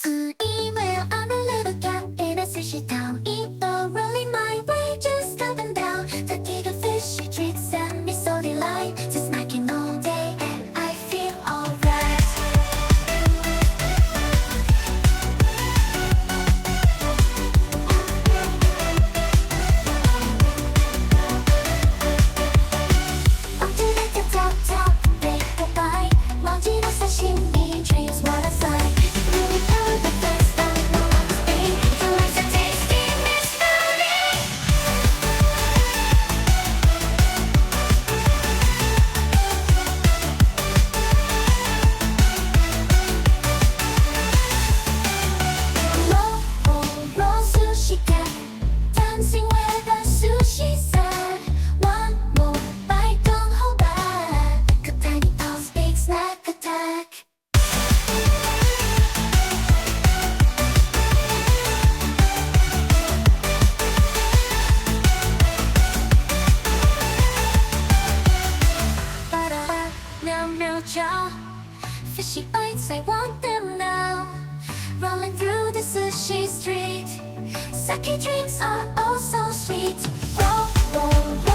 Email, I'm a little cat in a sushi town. Eat the rolling my way, just up and down. The giga fishy treats and me so delight. Just snacking all day and I feel alright. Up to the top, top, big goodbye. Mountain of sashimi, dreams what I fly. Roll, sushi cat, dancing where the sushi set. One more bite, don't hold back. A tiny pulse, big snack attack. Ba-da-ba, meow meow chow. Fishy bites, I want them now. Rolling through the sushi street. Sake drinks are oh so sweet. Roll, roll, roll.